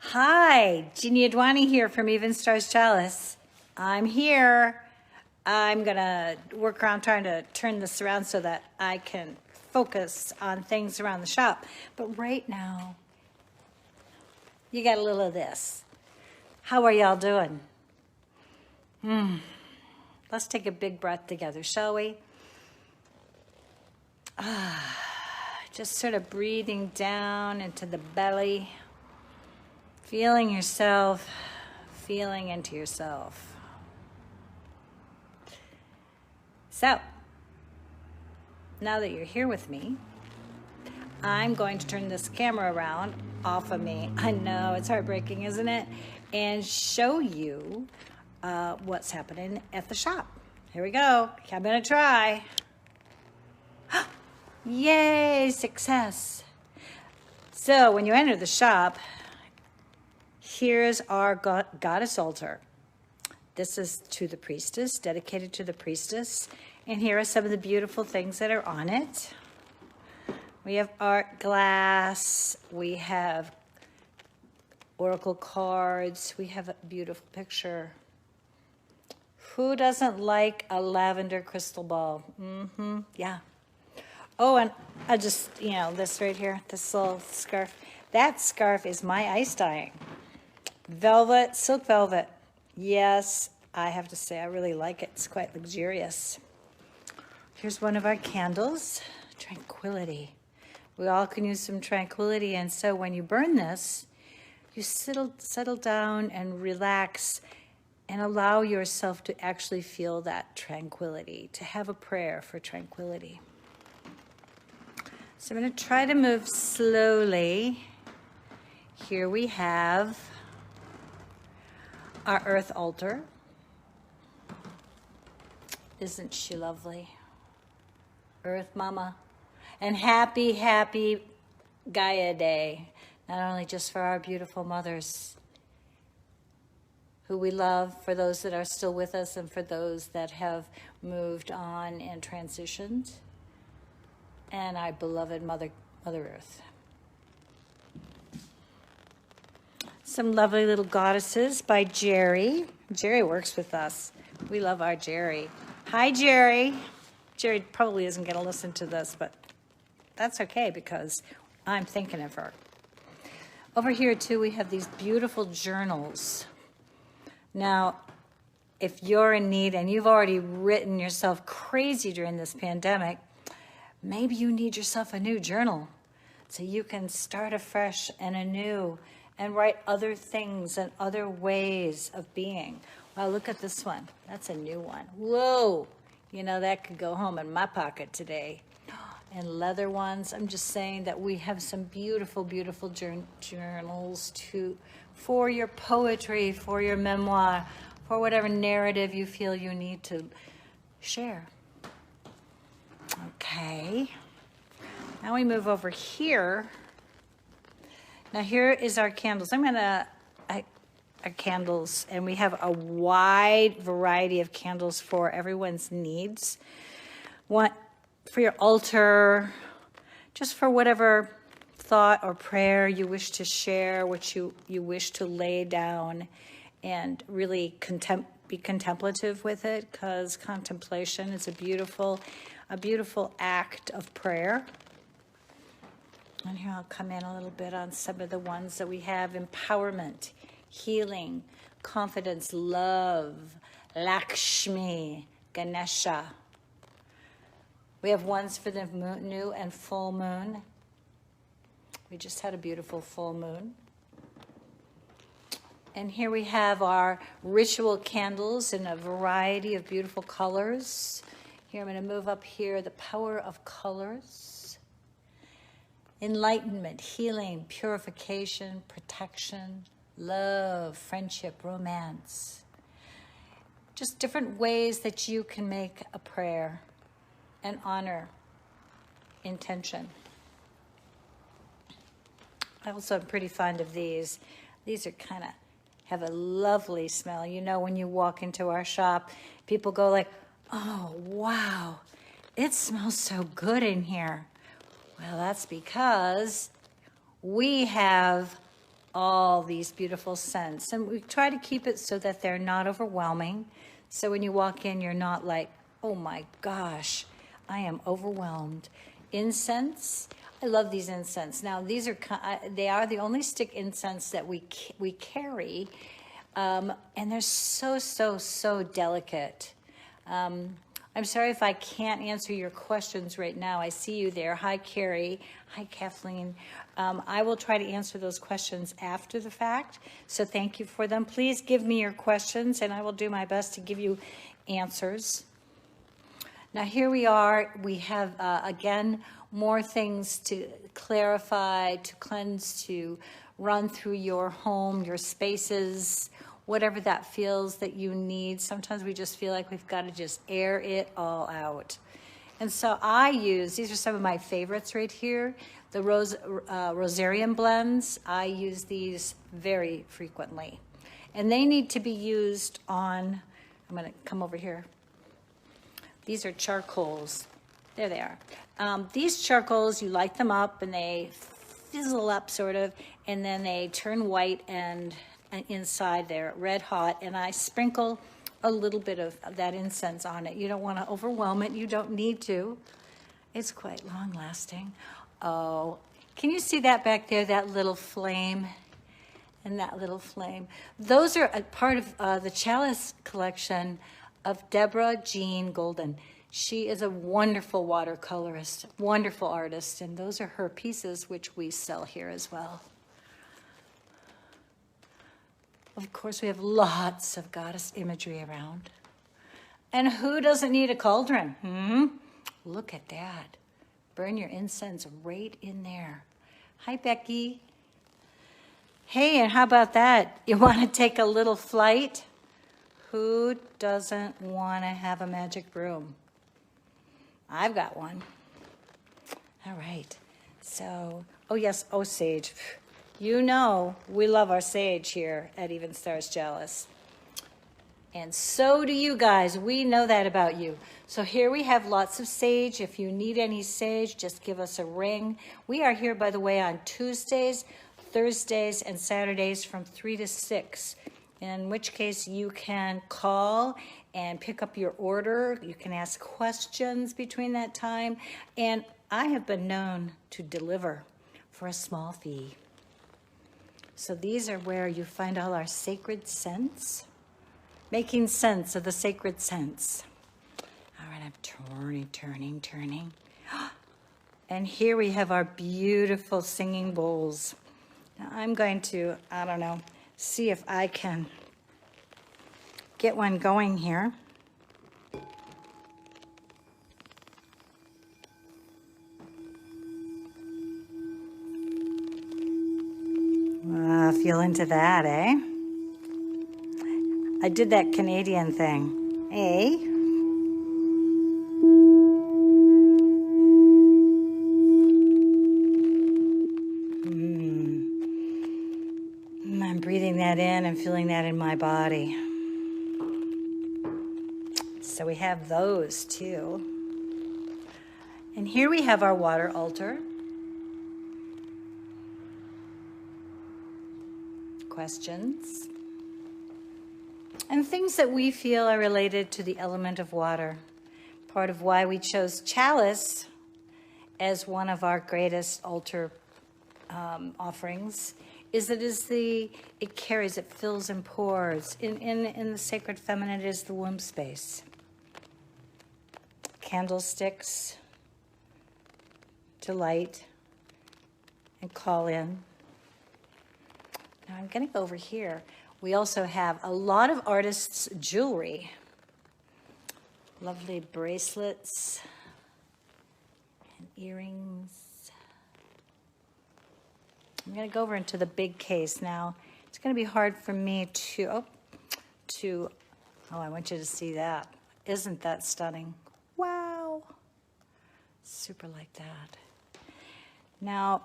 Hi, Jeanne Adwani here from Even Stars Chalice. I'm here. I'm gonna work around trying to turn this around so that I can focus on things around the shop. But right now, you got a little of this. How are y'all doing? Let's take a big breath together, shall we? Just sort of breathing down into the belly. Feeling yourself, feeling into yourself. So, now that you're here with me, I'm going to turn this camera around off of me. I know, it's heartbreaking, isn't it? And show you what's happening at the shop. Here we go. I'm gonna try. Yay, success. So when you enter the shop, here's our goddess altar. This is to the priestess, dedicated to the priestess. And here are some of the beautiful things that are on it. We have art glass. We have oracle cards. We have a beautiful picture. Who doesn't like a lavender crystal ball? Yeah. Oh, and I just, this right here, this little scarf. That scarf is my ice dyeing. Velvet, silk velvet. Yes, I have to say I really like it. It's quite luxurious. Here's one of our candles, tranquility. We all can use some tranquility, and so when you burn this, you settle down and relax and allow yourself to actually feel that tranquility, to have a prayer for tranquility. So I'm going to try to move slowly. Here we have our earth altar. Isn't she lovely? Earth Mama. And happy, happy Gaia Day. Not only just for our beautiful mothers who we love, for those that are still with us and for those that have moved on and transitioned. And our beloved Mother Earth. Some lovely little goddesses by Jerry. Jerry works with us. We love our Jerry. Hi, Jerry. Jerry probably isn't going to listen to this, but that's okay because I'm thinking of her. Over here, too, we have these beautiful journals. Now, if you're in need and you've already written yourself crazy during this pandemic, maybe you need yourself a new journal so you can start afresh and anew and write other things and other ways of being. Wow, look at this one. That's a new one. Whoa, that could go home in my pocket today. And leather ones. I'm just saying that we have some beautiful, beautiful journals for your poetry, for your memoir, for whatever narrative you feel you need to share. Okay. Now we move over here. Now here is our candles. Our candles, and we have a wide variety of candles for everyone's needs. One for your altar, just for whatever thought or prayer you wish to share, which you wish to lay down and really be contemplative with it, because contemplation is a beautiful act of prayer. And here I'll come in a little bit on some of the ones that we have. Empowerment, healing, confidence, love, Lakshmi, Ganesha. We have ones for the new and full moon. We just had a beautiful full moon. And here we have our ritual candles in a variety of beautiful colors. Here I'm going to move up here, the power of colors. Enlightenment, healing, purification, protection, love, friendship, romance. Just different ways that you can make a prayer and honor intention. I also am pretty fond of these. These are have a lovely smell. When you walk into our shop, people go like, oh, wow, it smells so good in here. Well, that's because we have all these beautiful scents. And we try to keep it so that they're not overwhelming. So when you walk in, you're not like, oh my gosh, I am overwhelmed. Incense, I love these incense. Now these are, they are the only stick incense that we carry. And they're so, so, so delicate. I'm sorry if I can't answer your questions right now. I see you there. Hi, Carrie. Hi, Kathleen. I will try to answer those questions after the fact, so thank you for them. Please give me your questions, and I will do my best to give you answers. Now, here we are. We have, again, more things to clarify, to cleanse, to run through your home, your spaces, whatever that feels that you need. Sometimes we just feel like we've got to just air it all out. And so I use, these are some of my favorites right here, the Rosarium blends. I use these very frequently. And they need to be used on, I'm going to come over here. These are charcoals. There they are. These charcoals, you light them up and they fizzle up sort of, and then they turn white and inside they're red hot, and I sprinkle a little bit of that incense on it. You don't want to overwhelm it. You don't need to. It's quite long lasting. Oh, can you see that back there, that little flame and that little flame? Those are a part of the Chalice collection of Deborah Jean Golden. She is a wonderful watercolorist, wonderful artist, and those are her pieces, which we sell here as well. Of course, we have lots of goddess imagery around. And who doesn't need a cauldron? Look at that. Burn your incense right in there. Hi, Becky. Hey, and how about that? You want to take a little flight? Who doesn't want to have a magic broom? I've got one. All right. So, oh yes, oh sage. You know we love our sage here at Even Stars Chalice. And so do you guys. We know that about you. So here we have lots of sage. If you need any sage, just give us a ring. We are here, by the way, on Tuesdays, Thursdays, and Saturdays from 3 to 6. In which case you can call and pick up your order. You can ask questions between that time. And I have been known to deliver for a small fee. So these are where you find all our sacred scents, making sense of the sacred scents. All right, I'm turning. And here we have our beautiful singing bowls. Now I'm going to, I don't know, see if I can get one going here. Feel into that, eh? I did that Canadian thing, eh? I'm breathing that in and feeling that in my body. So we have those too. And here we have our water altar. Questions and things that we feel are related to the element of water. Part of why we chose Chalice as one of our greatest altar offerings is that it carries, it fills and pours. In the sacred feminine, it is the womb space. Candlesticks to light and call in. Now I'm going to go over here. We also have a lot of artists' jewelry. Lovely bracelets and earrings. I'm going to go over into the big case now. It's going to be hard for me to, I want you to see that. Isn't that stunning? Wow. Super like that. Now,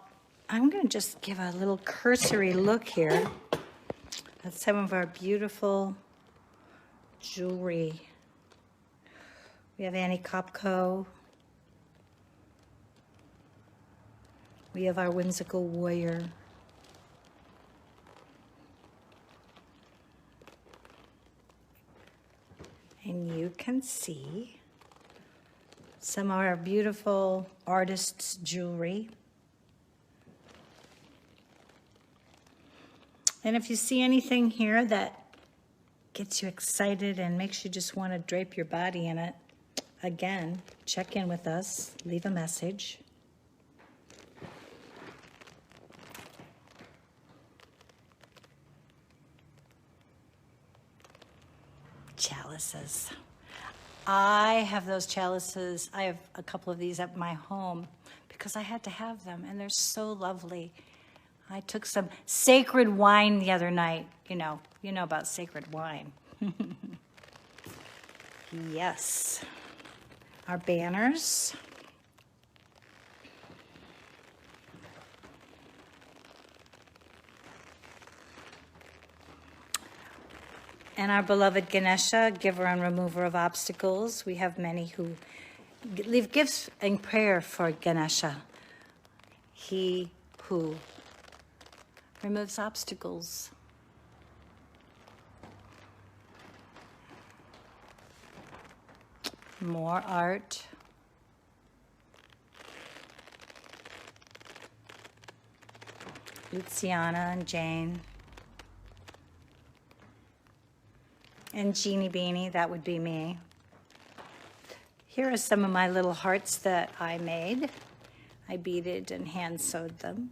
I'm going to just give a little cursory look here at some of our beautiful jewelry. We have Annie Kopko. We have our whimsical warrior. can see some of our beautiful artists' jewelry. And if you see anything here that gets you excited and makes you just want to drape your body in it, again, check in with us, leave a message. Chalices. I have those chalices. I have a couple of these at my home because I had to have them, and they're so lovely. I took some sacred wine the other night. You know about sacred wine. Yes. Our banners. And our beloved Ganesha, giver and remover of obstacles. We have many who leave gifts and prayer for Ganesha. He who removes obstacles. More art. Luciana and Jane. And Jeannie Beanie, that would be me. Here are some of my little hearts that I made. I beaded and hand sewed them.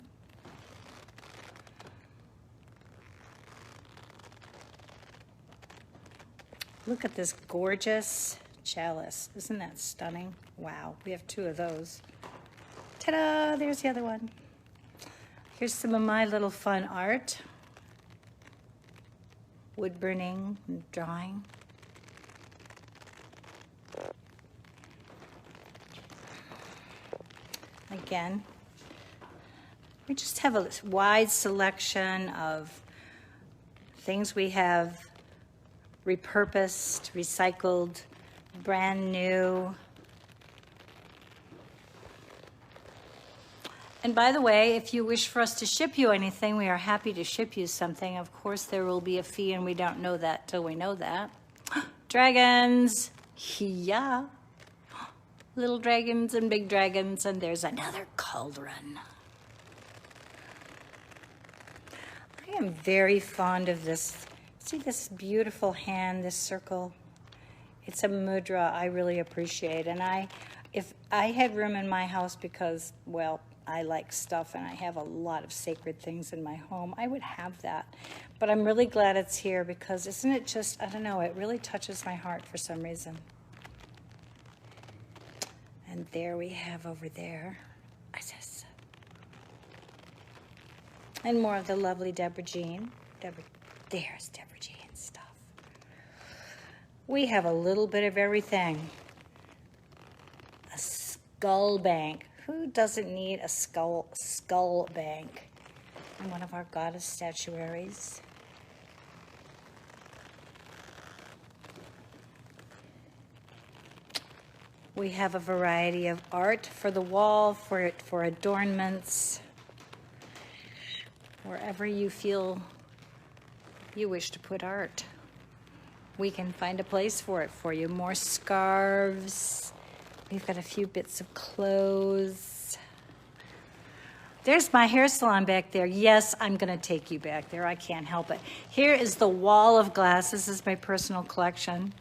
Look at this gorgeous chalice. Isn't that stunning? Wow, we have two of those. Ta-da, there's the other one. Here's some of my little fun art. Wood burning and drawing. Again, we just have a wide selection of things we have repurposed, recycled, brand new. And by the way, if you wish for us to ship you anything, we are happy to ship you something. Of course, there will be a fee, and we don't know that till we know that. Dragons, yeah. Little dragons and big dragons, and there's another cauldron. I am very fond of this. See this beautiful hand, this circle? It's a mudra I really appreciate. And if I had room in my house because, well, I like stuff and I have a lot of sacred things in my home, I would have that. But I'm really glad it's here because isn't it just, I don't know, it really touches my heart for some reason. And there we have over there, Isis. And more of the lovely Deborah Jean. There's Deborah Jean's stuff. We have a little bit of everything. A skull bank. Who doesn't need a skull bank? And one of our goddess statuaries. We have a variety of art for the wall, for adornments, wherever you feel you wish to put art. We can find a place for it for you. More scarves. We've got a few bits of clothes. There's my hair salon back there. Yes, I'm going to take you back there. I can't help it. Here is the wall of glass. This is my personal collection.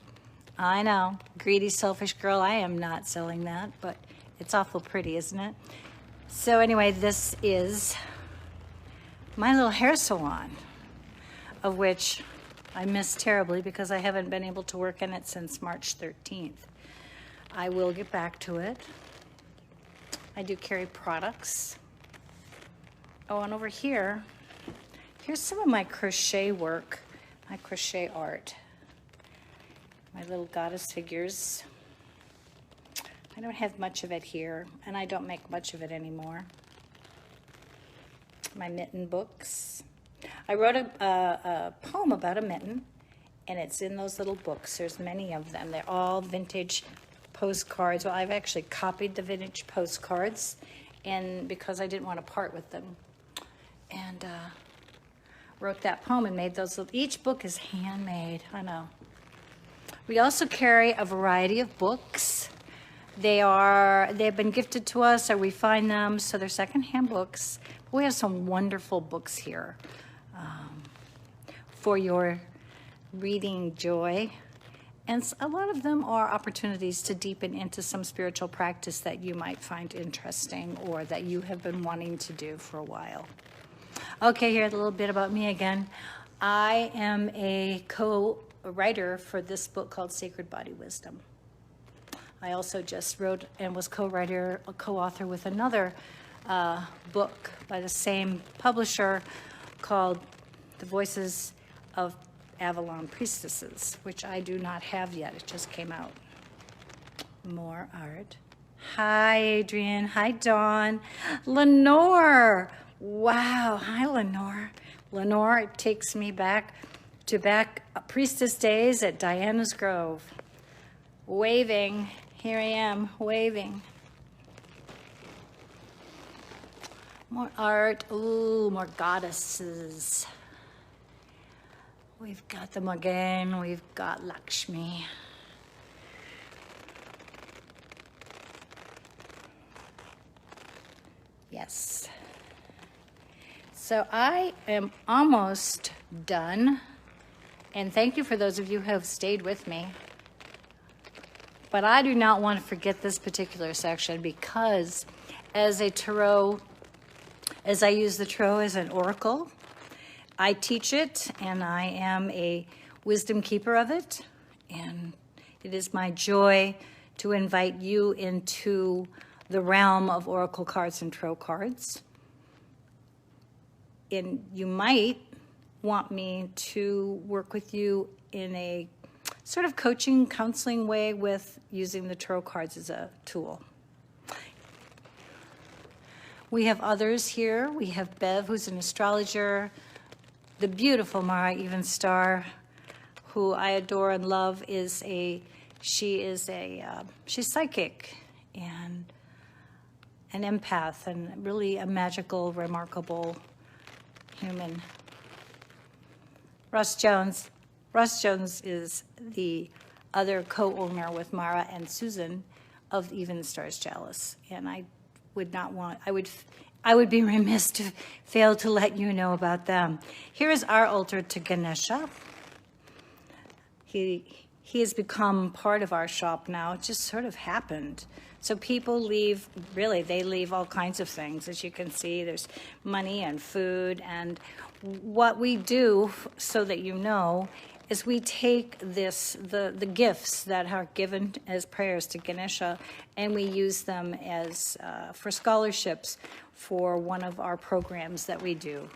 I know, greedy, selfish girl. I am not selling that, but it's awful pretty, isn't it? So anyway, this is my little hair salon, of which I miss terribly because I haven't been able to work in it since March 13th. I will get back to it. I do carry products. Oh, and over here, here's some of my crochet work, my crochet art. My little goddess figures. I don't have much of it here, and I don't make much of it anymore. My mitten books. I wrote a poem about a mitten, and it's in those little books. There's many of them. They're all vintage postcards. Well, I've actually copied the vintage postcards, and because I didn't want to part with them, and wrote that poem and made those little, each book is handmade. I know. We also carry a variety of books. They've been gifted to us, or we find them, so they're secondhand books. We have some wonderful books here for your reading joy. And a lot of them are opportunities to deepen into some spiritual practice that you might find interesting or that you have been wanting to do for a while. Okay, here's a little bit about me again. I am a co-writer for this book called Sacred Body Wisdom. I also just wrote and was co-author with another book by the same publisher called The Voices of Avalon Priestesses, which I do not have yet. It just came out. More art. Hi, Adrian. Hi, Dawn. Lenore. Wow. Hi, Lenore. Lenore, it takes me back to priestess days at Diana's Grove. Waving. Here I am, waving. More art. Ooh, more goddesses. We've got them again. We've got Lakshmi. Yes. So I am almost done. And thank you for those of you who have stayed with me. But I do not want to forget this particular section because as a tarot, as I use the tarot as an oracle, I teach it, and I am a wisdom keeper of it, and it is my joy to invite you into the realm of oracle cards and tarot cards. And you might want me to work with you in a sort of coaching, counseling way with using the tarot cards as a tool. We have others here. We have Bev, who's an astrologer. The beautiful Mara Evenstar, who I adore and love, she's psychic and an empath and really a magical, remarkable human. Russ Jones is the other co-owner with Mara and Susan of Evenstar's Chalice, and I would be remiss to fail to let you know about them. Here is our altar to Ganesha. He has become part of our shop now. It just sort of happened. So people leave, really, they leave all kinds of things. As you can see, there's money and food. And what we do, so that you know, is we take the gifts that are given as prayers to Ganesha, and we use them as for scholarships for one of our programs that we do.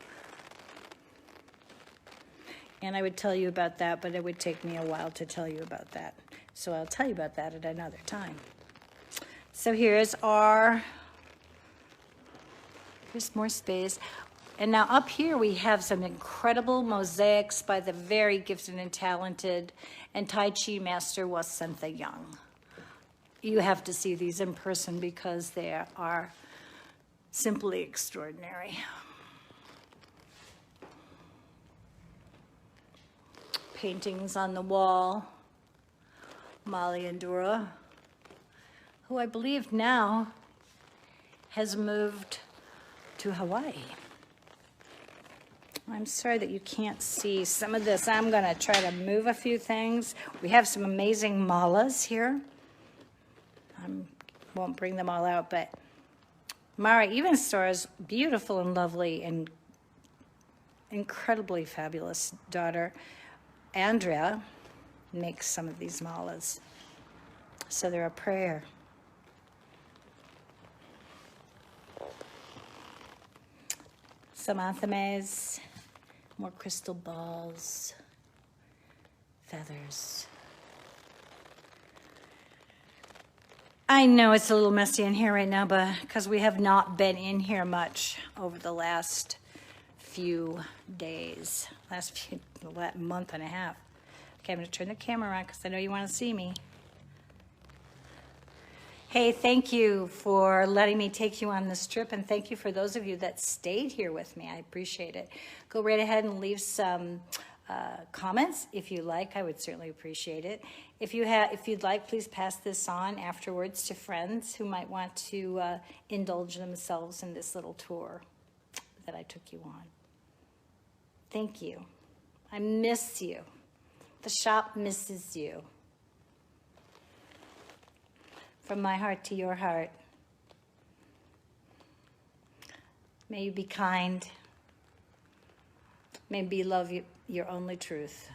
And I would tell you about that, but it would take me a while to tell you about that. So I'll tell you about that at another time. So here's more space. And now up here we have some incredible mosaics by the very gifted and talented and Tai Chi master Wasantha Young. You have to see these in person because they are simply extraordinary. Paintings on the wall. Molly Andura, who I believe now has moved to Hawaii. I'm sorry that you can't see some of this. I'm going to try to move a few things. We have some amazing malas here. I won't bring them all out, but Mara Evenstar's beautiful and lovely and incredibly fabulous daughter, Andrea, makes some of these malas. So they're a prayer. Some athames, more crystal balls, feathers. I know it's a little messy in here right now, but because we have not been in here much over the last few days, month and a half. Okay, I'm going to turn the camera around because I know you want to see me. Hey, thank you for letting me take you on this trip, and thank you for those of you that stayed here with me. I appreciate it. Go right ahead and leave some comments. If you like, I would certainly appreciate it. If you'd like, please pass this on afterwards to friends who might want to indulge themselves in this little tour that I took you on. Thank you. I miss you. The shop misses you. From my heart to your heart. May you be kind. May be love your only truth.